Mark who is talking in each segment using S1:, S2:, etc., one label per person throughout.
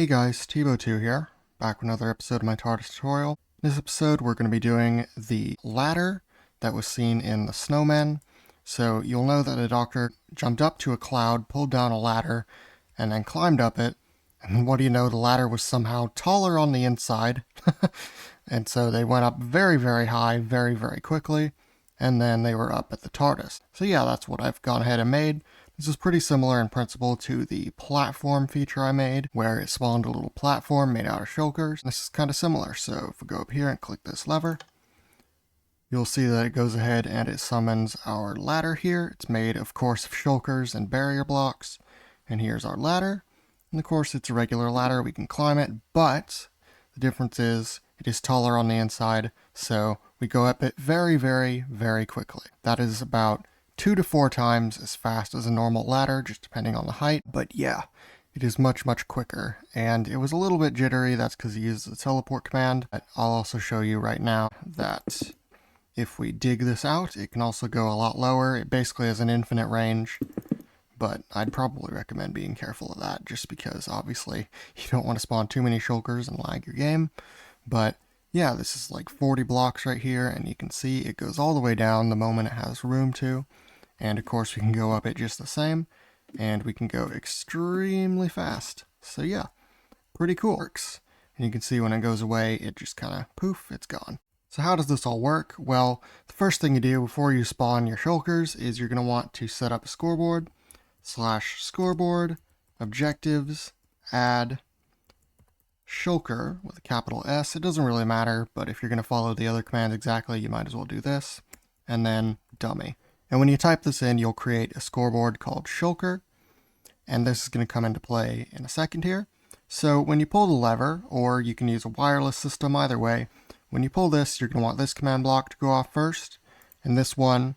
S1: Hey guys, Tbo2 here, back with another episode of my Tardis tutorial. In this episode we're going to be doing the ladder that was seen in the Snowmen. So you'll know that a doctor jumped up to a cloud, pulled down a ladder, and then climbed up it, and what do you know, the ladder was somehow taller on the inside, and so they went up very, very high, very, very quickly, and then they were up at the Tardis. So yeah, that's what I've gone ahead and made. This is pretty similar in principle to the platform feature I made, where it spawned a little platform made out of shulkers. This is kind of similar, so if we go up here and click this lever, you'll see that it goes ahead and it summons our ladder here. It's made, of course, of shulkers and barrier blocks. And here's our ladder. And of course, it's a regular ladder. We can climb it, but the difference is it is taller on the inside, so we go up it very, very, very quickly. That is about 2 to 4 times as fast as a normal ladder, just depending on the height. But yeah, it is much, much quicker. And it was a little bit jittery. That's because he used the teleport command. But I'll also show you right now that if we dig this out, it can also go a lot lower. It basically has an infinite range, but I'd probably recommend being careful of that, just because obviously you don't want to spawn too many shulkers and lag your game. But yeah, this is like 40 blocks right here, and you can see it goes all the way down the moment it has room to. And of course we can go up it just the same, and we can go extremely fast. So yeah, pretty cool. Works. And you can see when it goes away, it just kind of poof, it's gone. So how does this all work? Well, the first thing you do before you spawn your shulkers is you're going to want to set up a scoreboard, /scoreboard, objectives, add shulker with a capital S. It doesn't really matter, but if you're going to follow the other commands exactly, you might as well do this. And then dummy. And when you type this in, you'll create a scoreboard called shulker, and this is going to come into play in a second here. So when you pull the lever, or you can use a wireless system, either way, when you pull this, you're going to want this command block to go off first, and this one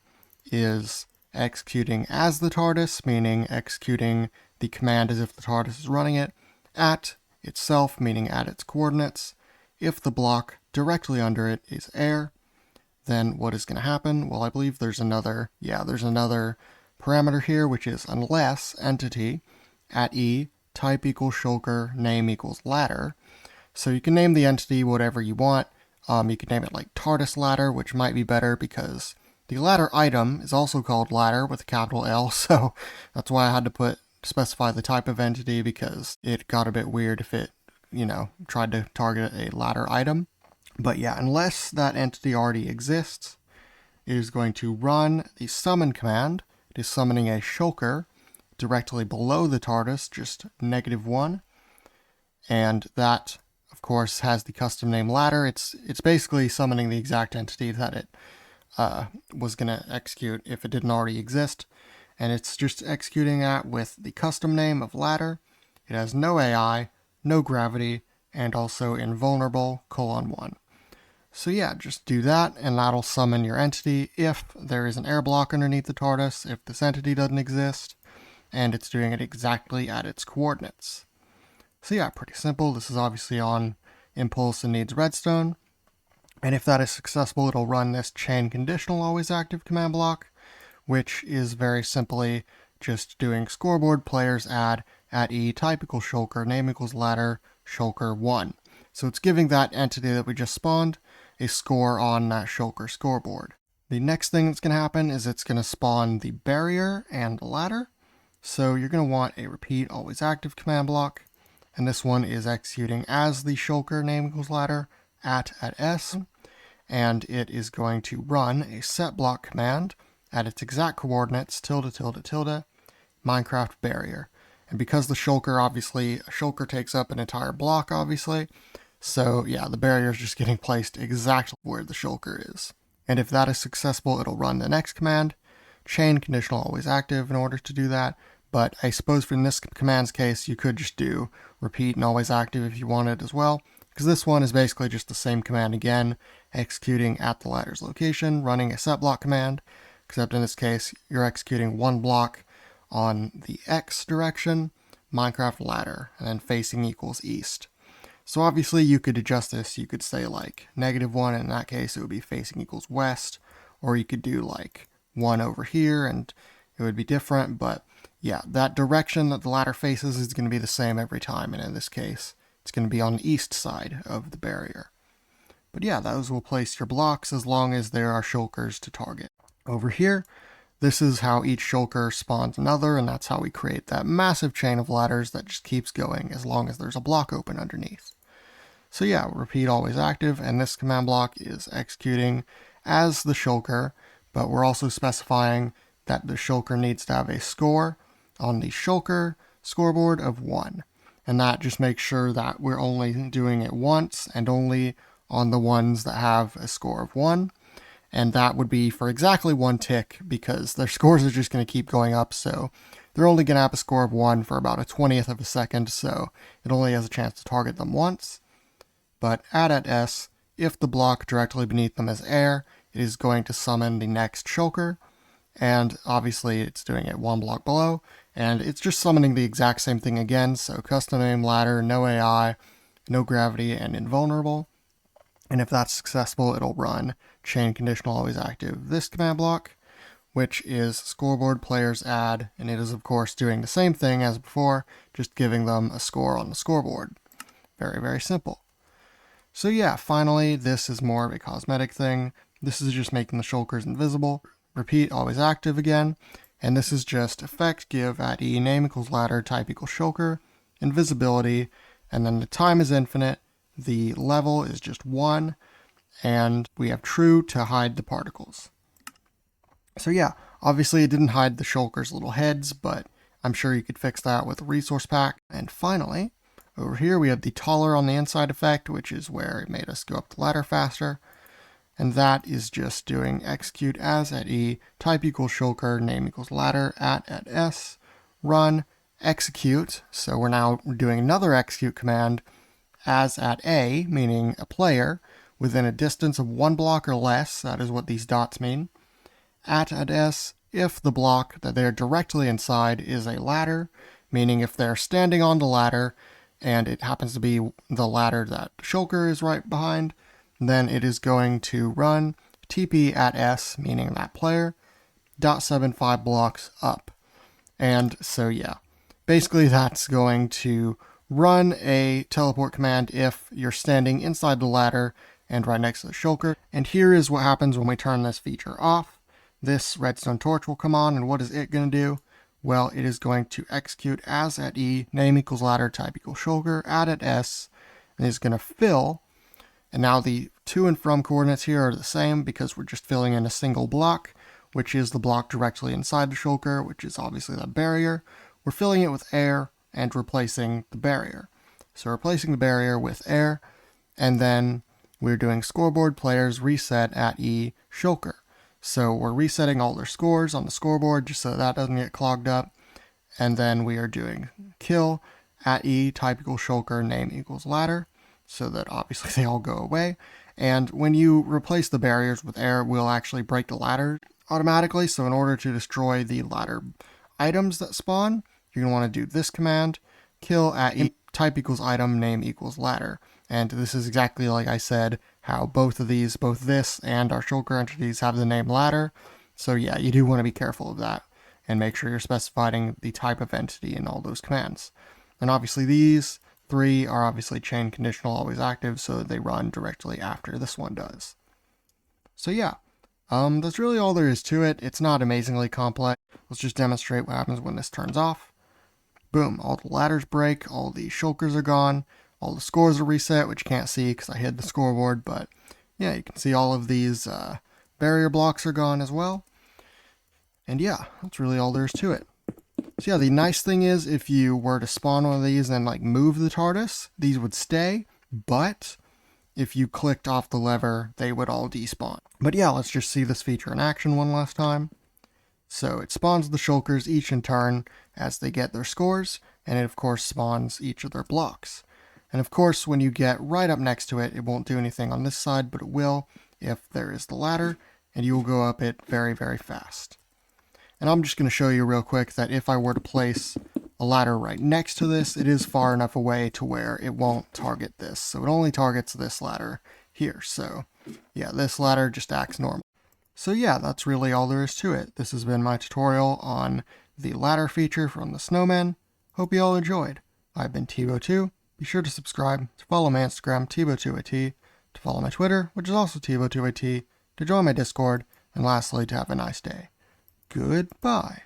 S1: is executing as the Tardis, meaning executing the command as if the Tardis is running it, at itself, meaning at its coordinates. If the block directly under it is air, then what is going to happen? Well, I believe there's another parameter here, which is unless entity at E, type equals shulker, name equals ladder. So you can name the entity whatever you want. You can name it like Tardis ladder, which might be better because the ladder item is also called ladder with a capital L, so that's why I had to specify the type of entity, because it got a bit weird if it, tried to target a ladder item. But yeah, unless that entity already exists, it is going to run the summon command. It is summoning a shulker directly below the Tardis, just -1. And that, of course, has the custom name ladder. It's basically summoning the exact entity that it was going to execute if it didn't already exist. And it's just executing that with the custom name of ladder. It has no AI, no gravity, and also invulnerable, :1. So yeah, just do that, and that'll summon your entity if there is an air block underneath the Tardis, if this entity doesn't exist, and it's doing it exactly at its coordinates. So yeah, pretty simple. This is obviously on impulse and needs redstone, and if that is successful, it'll run this chain conditional always active command block, which is very simply just doing scoreboard players add at E, type equals shulker, name equals ladder, shulker 1. So it's giving that entity that we just spawned a score on that shulker scoreboard. The next thing that's going to happen is it's going to spawn the barrier and the ladder. So you're going to want a repeat always active command block, and this one is executing as the shulker name equals ladder at S, and it is going to run a set block command at its exact coordinates ~~, Minecraft barrier. And because the shulker, obviously, a shulker takes up an entire block, obviously, so yeah, the barrier is just getting placed exactly where the shulker is. And if that is successful, it'll run the next command, chain conditional always active, in order to do that. But I suppose in this command's case, you could just do repeat and always active if you wanted as well, because this one is basically just the same command again, executing at the ladder's location, running a set block command, except in this case, you're executing one block on the X direction, Minecraft ladder, and then facing equals east. So obviously you could adjust this. You could say like -1, and in that case it would be facing equals west, or you could do like 1 over here and it would be different, but yeah, that direction that the ladder faces is going to be the same every time, and in this case, it's going to be on the east side of the barrier. But yeah, those will place your blocks as long as there are shulkers to target. Over here, this is how each shulker spawns another, and that's how we create that massive chain of ladders that just keeps going as long as there's a block open underneath. So yeah, repeat always active, and this command block is executing as the shulker, but we're also specifying that the shulker needs to have a score on the shulker scoreboard of 1. And that just makes sure that we're only doing it once and only on the ones that have a score of 1. And that would be for exactly 1 tick, because their scores are just going to keep going up, so they're only going to have a score of 1 for about a 20th of a second, so it only has a chance to target them once. But at S, if the block directly beneath them is air, it is going to summon the next shulker, and obviously it's doing it 1 block below, and it's just summoning the exact same thing again, so custom name ladder, no AI, no gravity, and invulnerable. And if that's successful, it'll run chain conditional always active this command block, which is scoreboard players add, and it is of course doing the same thing as before, just giving them a score on the scoreboard. Very, very simple. So yeah, finally, this is more of a cosmetic thing. This is just making the shulkers invisible. Repeat always active again, and this is just effect give at E name equals ladder type equals shulker, invisibility, and then the time is infinite, the level is just 1, and we have true to hide the particles. So yeah, obviously it didn't hide the shulker's little heads, but I'm sure you could fix that with a resource pack. And finally, over here we have the taller on the inside effect, which is where it made us go up the ladder faster. And that is just doing execute as at E, type equals shulker, name equals ladder, at S, run, execute. So we're now doing another execute command as at A, meaning a player, within a distance of 1 block or less, that is what these dots mean. At S, if the block that they're directly inside is a ladder, meaning if they're standing on the ladder, and it happens to be the ladder that shulker is right behind, then it is going to run TP at S, meaning that player, .75 blocks up. And so yeah, basically that's going to run a teleport command if you're standing inside the ladder and right next to the shulker. And here is what happens when we turn this feature off. This redstone torch will come on, and what is it going to do? Well, it is going to execute as at E, name equals ladder, type equals shulker, at S, and it's going to fill. And now the to and from coordinates here are the same because we're just filling in a single block, which is the block directly inside the shulker, which is obviously that barrier. We're filling it with air and replacing the barrier. So replacing the barrier with air, and then we're doing scoreboard players reset at E shulker. So we're resetting all their scores on the scoreboard just so that doesn't get clogged up. And then we are doing kill at E type equals shulker, name equals ladder, so that obviously they all go away. And when you replace the barriers with air, we'll actually break the ladder automatically. So in order to destroy the ladder items that spawn, you're going to want to do this command, kill at E type equals item, name equals ladder. And this is exactly like I said, how both of these, both this and our shulker entities have the name ladder. So yeah, you do want to be careful of that and make sure you're specifying the type of entity in all those commands. And obviously these 3 are obviously chain conditional always active, so they run directly after this one does. So yeah, that's really all there is to it. It's not amazingly complex. Let's just demonstrate what happens when this turns off. Boom, all the ladders break, all the shulkers are gone, all the scores are reset, which you can't see because I hid the scoreboard, but yeah, you can see all of these barrier blocks are gone as well. And yeah, that's really all there is to it. So yeah, the nice thing is if you were to spawn one of these and like move the Tardis, these would stay, but if you clicked off the lever, they would all despawn. But yeah, let's just see this feature in action one last time. So it spawns the shulkers each in turn as they get their scores, and it of course spawns each of their blocks. And of course, when you get right up next to it, it won't do anything on this side, but it will if there is the ladder, and you will go up it very, very fast. And I'm just going to show you real quick that if I were to place a ladder right next to this, it is far enough away to where it won't target this. So it only targets this ladder here. So yeah, this ladder just acts normal. So yeah, that's really all there is to it. This has been my tutorial on the ladder feature from the Snowmen. Hope you all enjoyed. I've been Tivo2. Be sure to subscribe, to follow my Instagram, Tivo2at, to follow my Twitter, which is also Tivo2at, to join my Discord, and lastly, to have a nice day. Goodbye.